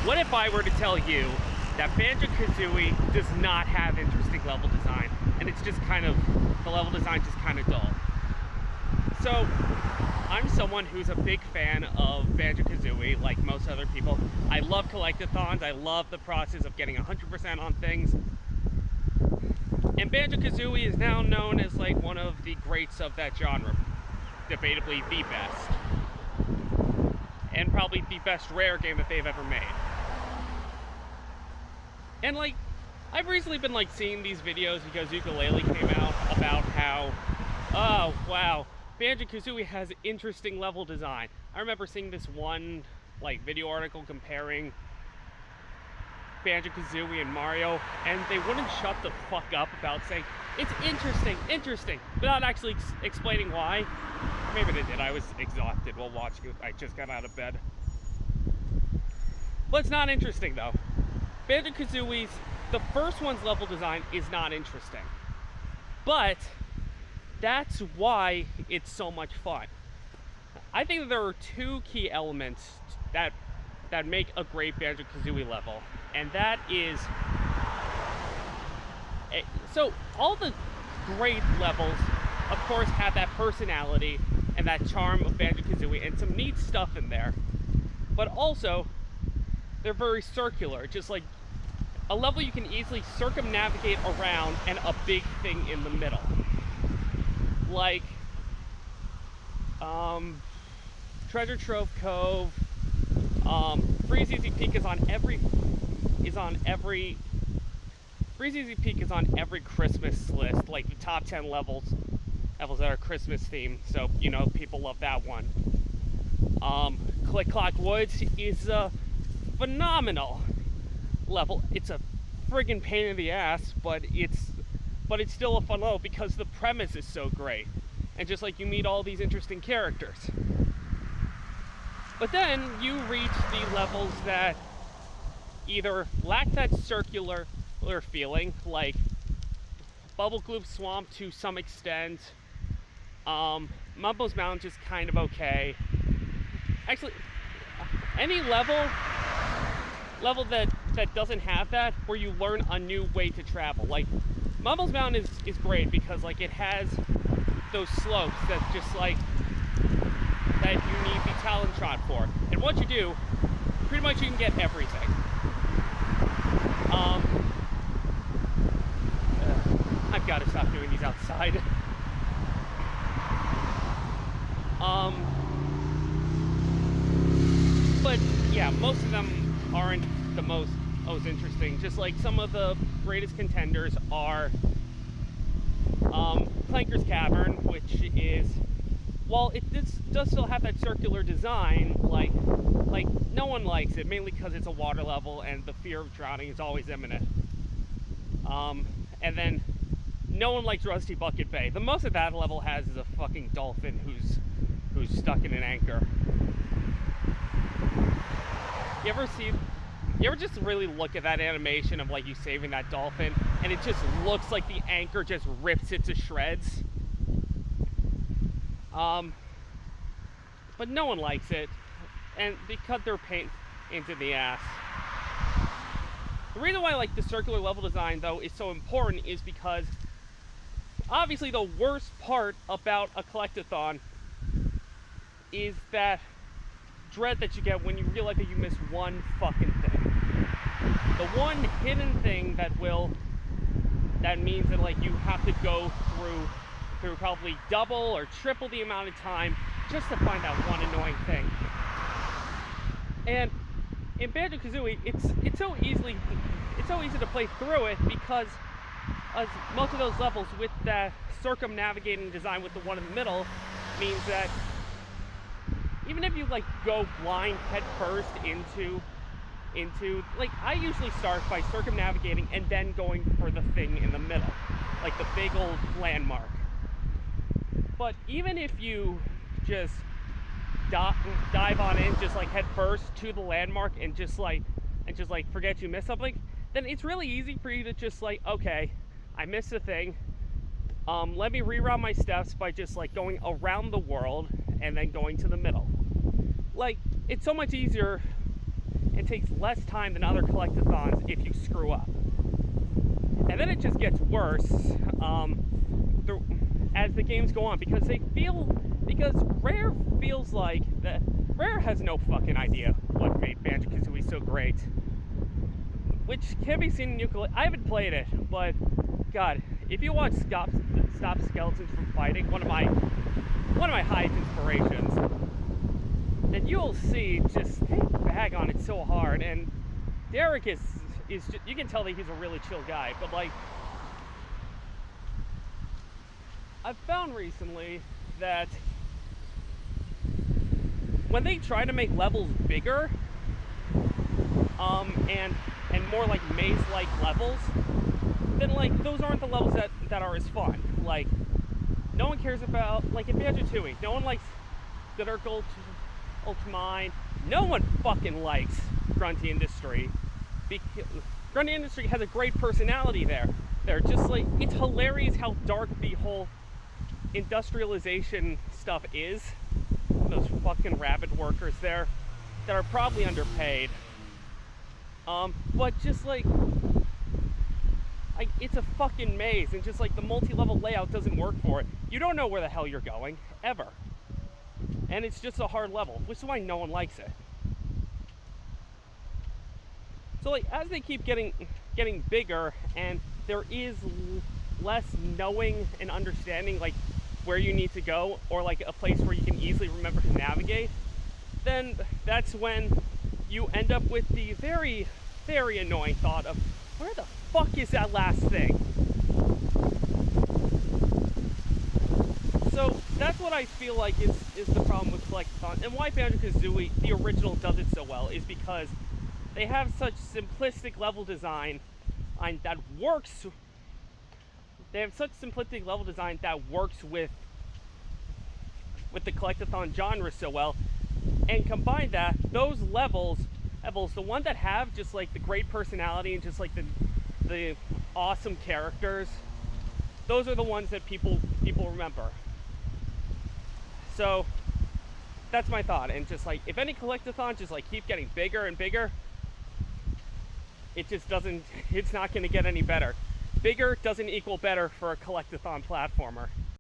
What if I were to tell you that Banjo-Kazooie does not have interesting level design, and it's just kind of, the level design just kind of dull? So, I'm someone who's a big fan of Banjo-Kazooie, like most other people. I love collectathons, I love the process of getting 100% on things. And Banjo-Kazooie is now known as like one of the greats of that genre. Debatably the best. And probably the best Rare game that they've ever made. And like, I've recently been like seeing these videos because Ukulele came out about how, oh wow, Banjo-Kazooie has interesting level design. I remember seeing this one like video article comparing Banjo-Kazooie and Mario, and they wouldn't shut the fuck up about saying it's interesting, without actually explaining why. Maybe they did. I was exhausted while watching it. I just got out of bed. But it's not interesting though. Banjo-Kazooie's, the first one's level design is not interesting. But that's why it's so much fun. I think that there are two key elements that make a great Banjo-Kazooie level. And that is, so all the great levels, of course, have that personality and that charm of Banjo-Kazooie and some neat stuff in there. But also, they're very circular, just like a level you can easily circumnavigate around and a big thing in the middle. Like, Treasure Trove Cove, Freeze Easy Peak is on every Christmas list, like the top 10 levels that are Christmas themed, so you know people love that one. Click Clock Woods is a phenomenal level. It's a friggin' pain in the ass, but it's still a fun level because the premise is so great, and just like you meet all these interesting characters. But then you reach the levels that either lack that circular feeling, like Bubble Gloop Swamp to some extent. Mumbo's Mountain just kind of okay. Actually, any level that doesn't have that, where you learn a new way to travel. Like Mumbo's Mountain is great because like it has those slopes that just like that you need the talent shot for. And once you do, pretty much you can get everything. I've got to stop doing these outside. But yeah, most of them aren't the most interesting. Just like some of the greatest contenders are Clanker's Cavern, which is, while it does still have that circular design, like no one likes it, mainly because it's a water level and the fear of drowning is always imminent. And then no one likes Rusty Bucket Bay. The most that that level has is a fucking dolphin who's stuck in an anchor. You ever just really look at that animation of like you saving that dolphin, and it just looks like the anchor just rips it to shreds? But no one likes it, and because they're pain into the ass. The reason why like the circular level design though is so important is because obviously the worst part about a collectathon is that dread that you get when you realize that you miss one fucking thing. The one hidden thing that means that like you have to go through probably double or triple the amount of time just to find that one annoying thing. And in Banjo-Kazooie, it's so easy to play through it because most of those levels with that circumnavigating design with the one in the middle means that even if you like go blind head first into like, I usually start by circumnavigating and then going for the thing in the middle, like the big old landmark. But even if you just dive on in, just like head first to the landmark and just like forget you missed something, then it's really easy for you to just like, okay, I missed a thing. Let me reroute my steps by just like going around the world and then going to the middle. Like, it's so much easier takes less time than other collectathons if you screw up. And then it just gets worse as the games go on, because Rare feels like that Rare has no fucking idea what made Banjo-Kazooie so great, which can be seen in ukulele. I haven't played it, but God, if you watch Stop Skeletons from Fighting, one of my highest inspirations, then you'll see just they bag on it so hard. And Derek is just, you can tell that he's a really chill guy, but like, I've found recently that when they try to make levels bigger, and more like maze-like levels, then like those aren't the levels that are as fun. Like, no one cares about, like in Banjo-Tooie, no one likes Gooder Ultimine. No one fucking likes Grunty Industry. Grunty Industry has a great personality there. They're just like, it's hilarious how dark the whole industrialization stuff is. Those fucking rabbit workers there that are probably underpaid. But just like it's a fucking maze, and just like the multi-level layout doesn't work for it. You don't know where the hell you're going, ever. And it's just a hard level, which is why no one likes it. So like, as they keep getting bigger, and there is less knowing and understanding like where you need to go, or like a place where you can easily remember to navigate, then that's when you end up with the very, very annoying thought of, where the fuck is that last thing? So that's what I feel like is the problem with Collectathon, and why Banjo-Kazooie, the original, does it so well, is because they have such simplistic level design that works. They have such simplistic level design that works with the Collectathon genre so well, and combine that, those levels, the ones that have just like the great personality and just like the awesome characters, those are the ones that people remember. So that's my thought. And just like, if any Collectathon just like keep getting bigger and bigger, it just doesn't, it's not going to get any better. Bigger doesn't equal better for a Collectathon platformer.